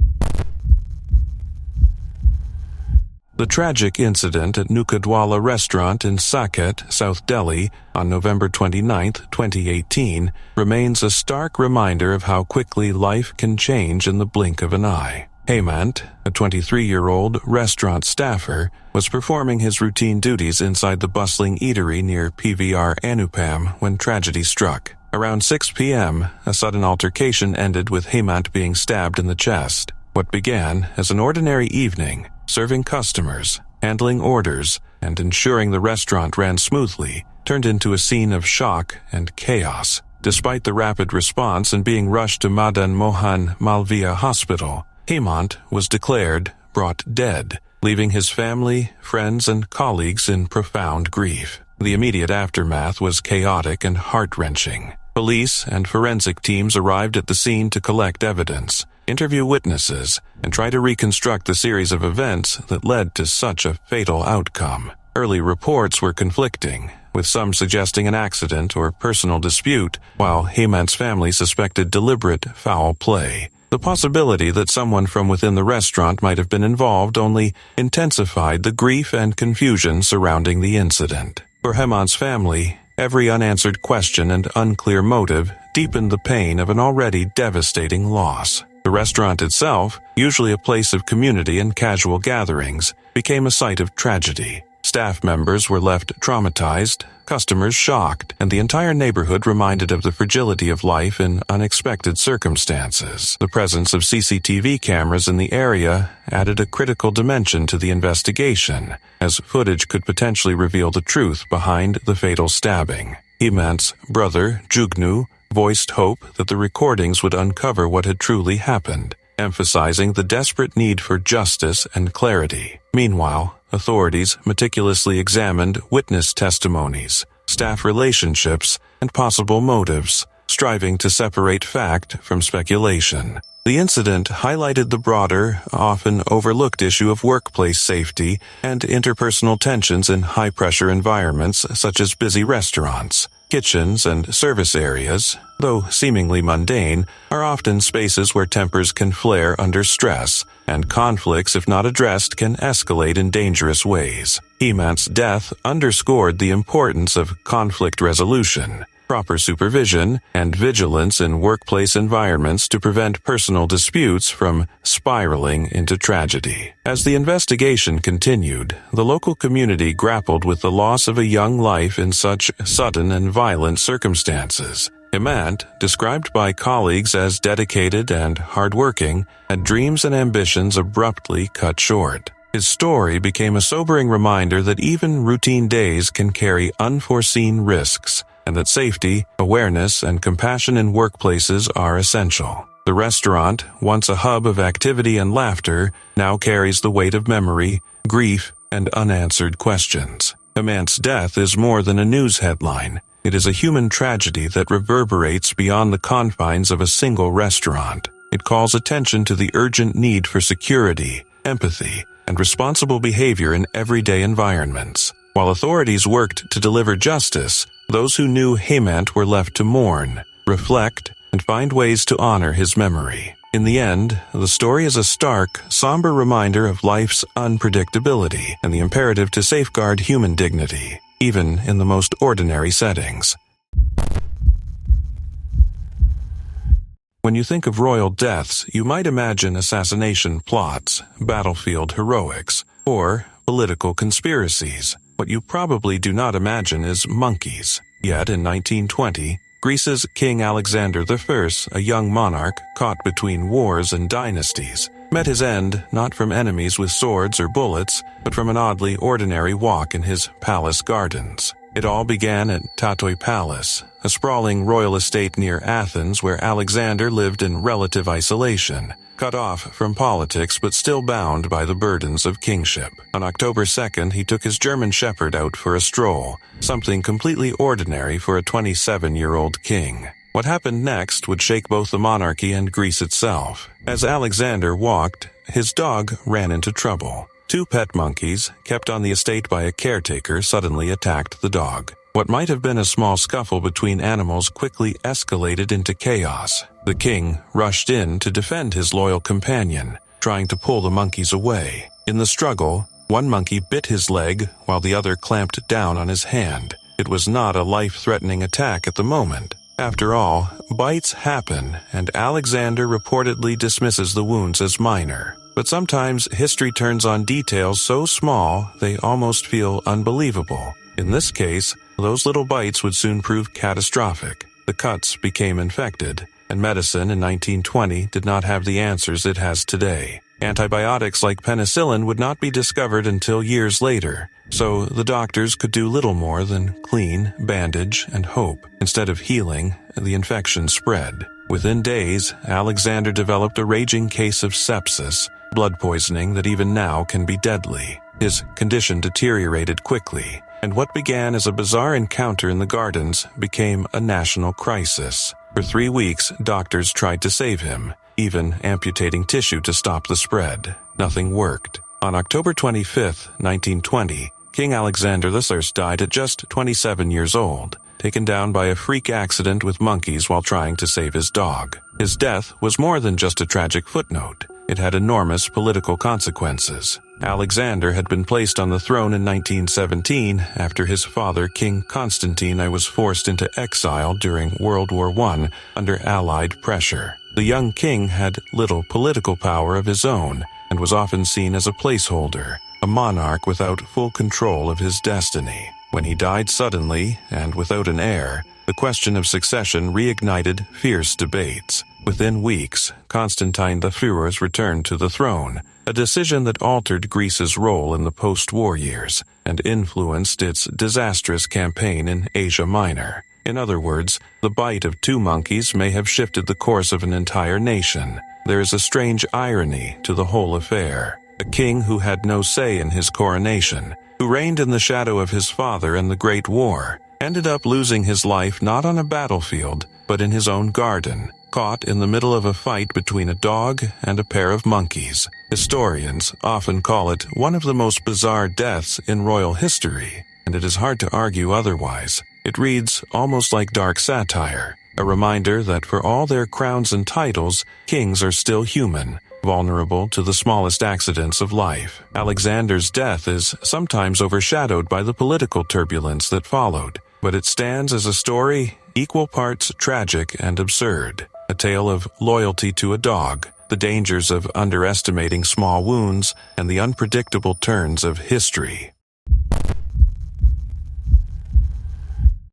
The tragic incident at Nukkadwala restaurant in Saket, South Delhi, on November 29, 2018, remains a stark reminder of how quickly life can change in the blink of an eye. Hemant, a 23-year-old restaurant staffer, was performing his routine duties inside the bustling eatery near PVR Anupam when tragedy struck. Around 6 p.m., a sudden altercation ended with Hemant being stabbed in the chest. What began as an ordinary evening, serving customers, handling orders, and ensuring the restaurant ran smoothly, turned into a scene of shock and chaos. Despite the rapid response and being rushed to Madan Mohan Malviya Hospital, Hemant was brought dead, leaving his family, friends, and colleagues in profound grief. The immediate aftermath was chaotic and heart-wrenching. Police and forensic teams arrived at the scene to collect evidence, interview witnesses, and try to reconstruct the series of events that led to such a fatal outcome. Early reports were conflicting, with some suggesting an accident or personal dispute, while Hemant's family suspected deliberate foul play. The possibility that someone from within the restaurant might have been involved only intensified the grief and confusion surrounding the incident. For Hemant's family, every unanswered question and unclear motive deepened the pain of an already devastating loss. The restaurant itself, usually a place of community and casual gatherings, became a site of tragedy. Staff members were left traumatized, customers shocked, and the entire neighborhood reminded of the fragility of life in unexpected circumstances. The presence of CCTV cameras in the area added a critical dimension to the investigation, as footage could potentially reveal the truth behind the fatal stabbing. Hemant's brother, Jugnu, voiced hope that the recordings would uncover what had truly happened, emphasizing the desperate need for justice and clarity. Meanwhile, authorities meticulously examined witness testimonies, staff relationships, and possible motives, striving to separate fact from speculation. The incident highlighted the broader, often overlooked issue of workplace safety and interpersonal tensions in high-pressure environments such as busy restaurants. Kitchens and service areas, though seemingly mundane, are often spaces where tempers can flare under stress, and conflicts, if not addressed, can escalate in dangerous ways. Hemant's death underscored the importance of conflict resolution, proper supervision, and vigilance in workplace environments to prevent personal disputes from spiraling into tragedy. As the investigation continued, the local community grappled with the loss of a young life in such sudden and violent circumstances. Hemant, described by colleagues as dedicated and hardworking, had dreams and ambitions abruptly cut short. His story became a sobering reminder that even routine days can carry unforeseen risks, and that safety, awareness, and compassion in workplaces are essential. The restaurant, once a hub of activity and laughter, now carries the weight of memory, grief, and unanswered questions. Hemant's death is more than a news headline. It is a human tragedy that reverberates beyond the confines of a single restaurant. It calls attention to the urgent need for security, empathy, and responsible behavior in everyday environments. While authorities worked to deliver justice, those who knew Hemant were left to mourn, reflect, and find ways to honor his memory. In the end, the story is a stark, somber reminder of life's unpredictability and the imperative to safeguard human dignity, even in the most ordinary settings. When you think of royal deaths, you might imagine assassination plots, battlefield heroics, or political conspiracies. What you probably do not imagine is monkeys. Yet in 1920, Greece's King Alexander I, a young monarch caught between wars and dynasties, met his end not from enemies with swords or bullets, but from an oddly ordinary walk in his palace gardens. It all began at Tai Palace, a sprawling royal estate near Athens where Alexander lived in relative isolation, cut off from politics but still bound by the burdens of kingship. On October 2nd, he took his German shepherd out for a stroll, something completely ordinary for a 27-year-old king. What happened next would shake both the monarchy and Greece itself. As Alexander walked, his dog ran into trouble. 2 pet monkeys, kept on the estate by a caretaker, suddenly attacked the dog. What might have been a small scuffle between animals quickly escalated into chaos. The king rushed in to defend his loyal companion, trying to pull the monkeys away. In the struggle, one monkey bit his leg while the other clamped down on his hand. It was not a life-threatening attack at the moment. After all, bites happen, and Alexander reportedly dismisses the wounds as minor. But sometimes history turns on details so small they almost feel unbelievable. In this case, those little bites would soon prove catastrophic. The cuts became infected, and medicine in 1920 did not have the answers it has today. Antibiotics like penicillin would not be discovered until years later, so the doctors could do little more than clean, bandage, and hope. Instead of healing, the infection spread. Within days, Alexander developed a raging case of sepsis, blood poisoning that even now can be deadly. His condition deteriorated quickly, and what began as a bizarre encounter in the gardens became a national crisis. For 3 weeks, doctors tried to save him, even amputating tissue to stop the spread. Nothing worked. On October 25, 1920, King Alexander I died at just 27 years old, taken down by a freak accident with monkeys while trying to save his dog. His death was more than just a tragic footnote. It had enormous political consequences. Alexander had been placed on the throne in 1917 after his father, King Constantine, was forced into exile during World War I under Allied pressure. The young king had little political power of his own and was often seen as a placeholder, a monarch without full control of his destiny. When he died suddenly and without an heir, the question of succession reignited fierce debates. Within weeks, Constantine the Führer's returned to the throne, a decision that altered Greece's role in the post-war years and influenced its disastrous campaign in Asia Minor. In other words, the bite of 2 monkeys may have shifted the course of an entire nation. There is a strange irony to the whole affair. A king who had no say in his coronation, who reigned in the shadow of his father in the Great War, ended up losing his life not on a battlefield, but in his own garden. caught in the middle of a fight between a dog and a pair of monkeys. Historians often call it one of the most bizarre deaths in royal history, and it is hard to argue otherwise. It reads almost like dark satire, a reminder that for all their crowns and titles, kings are still human, vulnerable to the smallest accidents of life. Alexander's death is sometimes overshadowed by the political turbulence that followed, but it stands as a story equal parts tragic and absurd, a tale of loyalty to a dog, the dangers of underestimating small wounds, and the unpredictable turns of history.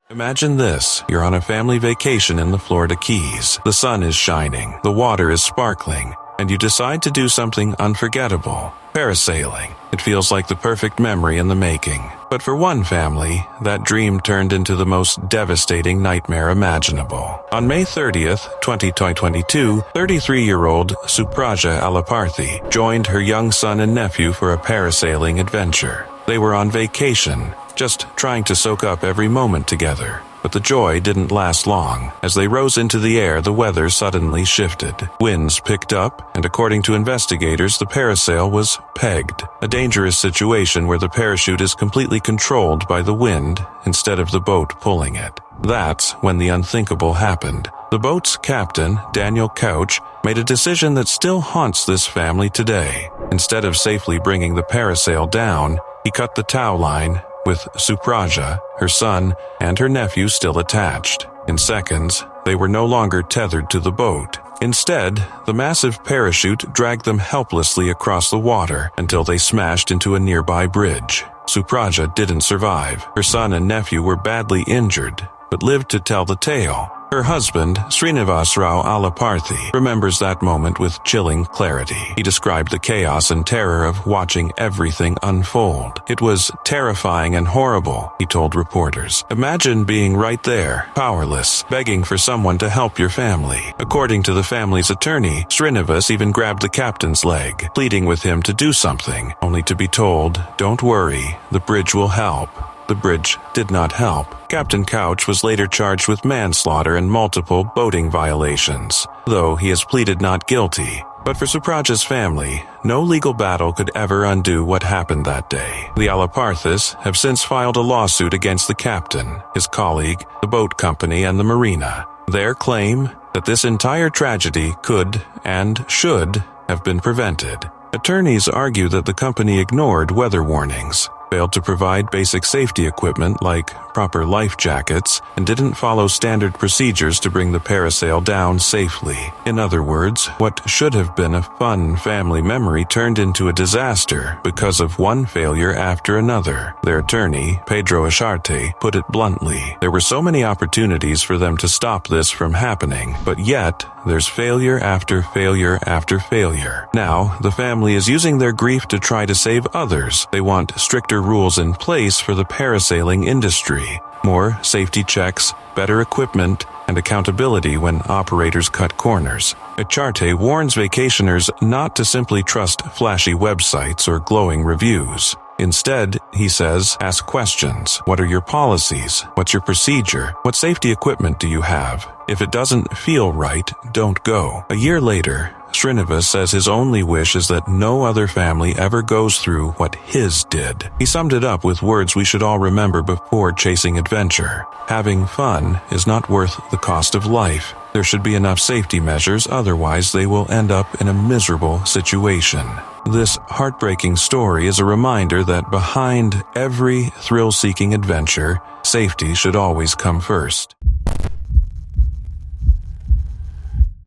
Imagine this. You're on a family vacation in the Florida Keys. The sun is shining, the water is sparkling, and you decide to do something unforgettable. Parasailing. It feels like the perfect memory in the making. But for one family, that dream turned into the most devastating nightmare imaginable. On May 30th, 2022, 33-year-old Supraja Alaparthi joined her young son and nephew for a parasailing adventure. They were on vacation, just trying to soak up every moment together. But the joy didn't last long. As they rose into the air, the weather suddenly shifted. Winds picked up, and according to investigators, the parasail was pegged, a dangerous situation where the parachute is completely controlled by the wind instead of the boat pulling it. That's when the unthinkable happened. The boat's captain, Daniel Couch, made a decision that still haunts this family today. Instead of safely bringing the parasail down, he cut the tow line, with Supraja, her son, and her nephew still attached. In seconds, they were no longer tethered to the boat. Instead, the massive parachute dragged them helplessly across the water until they smashed into a nearby bridge. Supraja didn't survive. Her son and nephew were badly injured, but lived to tell the tale. Her husband, Srinivasrao Alaparthi, remembers that moment with chilling clarity. He described the chaos and terror of watching everything unfold. It was terrifying and horrible, he told reporters. Imagine being right there, powerless, begging for someone to help your family. According to the family's attorney, Srinivas even grabbed the captain's leg, pleading with him to do something, only to be told, "Don't worry, the bridge will help." The bridge did not help. Captain Couch was later charged with manslaughter and multiple boating violations, though he has pleaded not guilty. But for Supraja's family, no legal battle could ever undo what happened that day. The Alaparthis have since filed a lawsuit against the captain, his colleague, the boat company, and the marina. Their claim that this entire tragedy could and should have been prevented. Attorneys argue that the company ignored weather warnings, failed to provide basic safety equipment like proper life jackets, and didn't follow standard procedures to bring the parasail down safely. In other words, what should have been a fun family memory turned into a disaster because of one failure after another. Their attorney, Pedro Acharte, put it bluntly. There were so many opportunities for them to stop this from happening, but yet there's failure after failure after failure. Now, the family is using their grief to try to save others. They want stricter rules in place for the parasailing industry, more safety checks, better equipment, and accountability when operators cut corners. Acharte warns vacationers not to simply trust flashy websites or glowing reviews. Instead, he says, ask questions. What are your policies? What's your procedure? What safety equipment do you have? If it doesn't feel right, don't go. A year later, Srinivas says his only wish is that no other family ever goes through what his did. He summed it up with words we should all remember before chasing adventure. Having fun is not worth the cost of life. There should be enough safety measures, otherwise they will end up in a miserable situation. This heartbreaking story is a reminder that behind every thrill-seeking adventure, safety should always come first.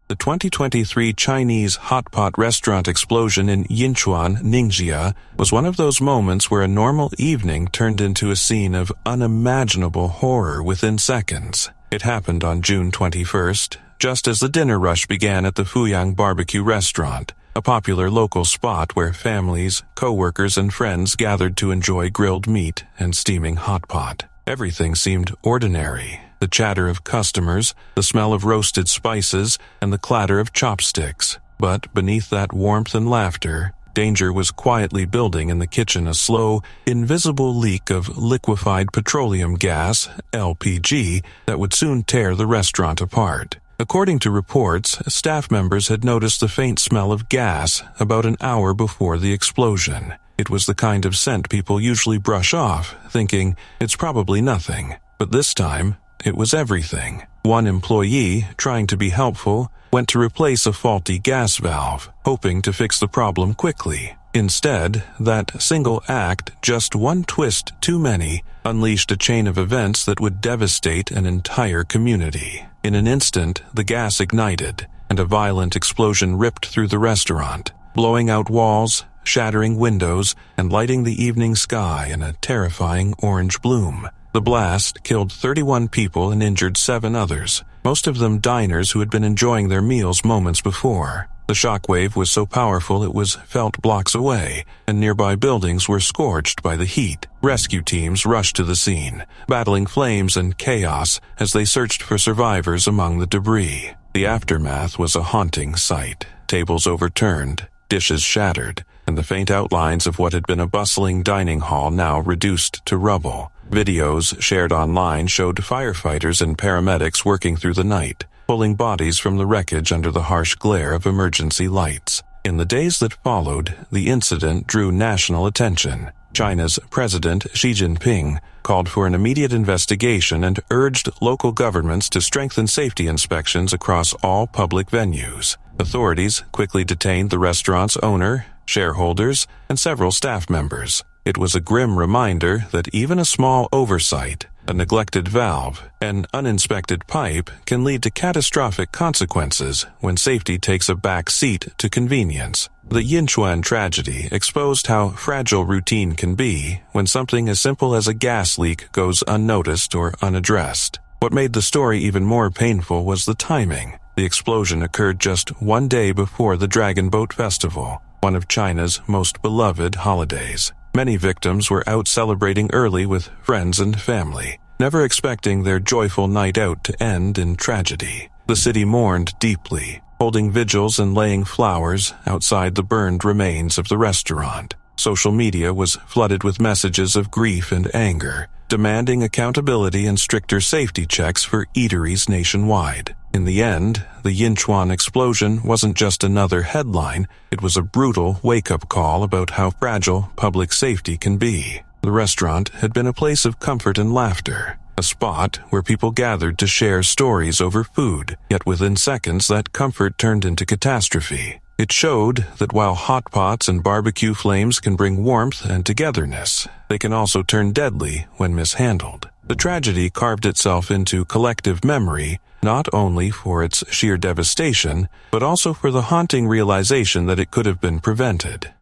The 2023 Chinese hot pot restaurant explosion in Yinchuan, Ningxia, was one of those moments where a normal evening turned into a scene of unimaginable horror within seconds. It happened on June 21st, just as the dinner rush began at the Fuyang Barbecue Restaurant, a popular local spot where families, co-workers, and friends gathered to enjoy grilled meat and steaming hot pot. Everything seemed ordinary. The chatter of customers, the smell of roasted spices, and the clatter of chopsticks. But beneath that warmth and laughter, danger was quietly building in the kitchen, a slow, invisible leak of liquefied petroleum gas, LPG, that would soon tear the restaurant apart. According to reports, staff members had noticed the faint smell of gas about an hour before the explosion. It was the kind of scent people usually brush off, thinking it's probably nothing. But this time, it was everything. One employee, trying to be helpful, went to replace a faulty gas valve, hoping to fix the problem quickly. Instead, that single act, just one twist too many, unleashed a chain of events that would devastate an entire community. In an instant, the gas ignited, and a violent explosion ripped through the restaurant, blowing out walls, shattering windows, and lighting the evening sky in a terrifying orange bloom. The blast killed 31 people and injured 7 others, most of them diners who had been enjoying their meals moments before. The shockwave was so powerful it was felt blocks away, and nearby buildings were scorched by the heat. Rescue teams rushed to the scene, battling flames and chaos as they searched for survivors among the debris. The aftermath was a haunting sight. Tables overturned, dishes shattered, and the faint outlines of what had been a bustling dining hall now reduced to rubble. Videos shared online showed firefighters and paramedics working through the night, pulling bodies from the wreckage under the harsh glare of emergency lights. In the days that followed, the incident drew national attention. China's President Xi Jinping called for an immediate investigation and urged local governments to strengthen safety inspections across all public venues. Authorities quickly detained the restaurant's owner, shareholders, and several staff members. It was a grim reminder that even a small oversight, a neglected valve, an uninspected pipe can lead to catastrophic consequences when safety takes a back seat to convenience. The Yinchuan tragedy exposed how fragile routine can be when something as simple as a gas leak goes unnoticed or unaddressed. What made the story even more painful was the timing. The explosion occurred just one day before the Dragon Boat Festival, one of China's most beloved holidays. Many victims were out celebrating early with friends and family, never expecting their joyful night out to end in tragedy. The city mourned deeply, holding vigils and laying flowers outside the burned remains of the restaurant. Social media was flooded with messages of grief and anger, demanding accountability and stricter safety checks for eateries nationwide. In the end, the Yinchuan explosion wasn't just another headline, it was a brutal wake-up call about how fragile public safety can be. The restaurant had been a place of comfort and laughter, a spot where people gathered to share stories over food, yet within seconds that comfort turned into catastrophe. It showed that while hot pots and barbecue flames can bring warmth and togetherness, they can also turn deadly when mishandled. The tragedy carved itself into collective memory, not only for its sheer devastation, but also for the haunting realization that it could have been prevented.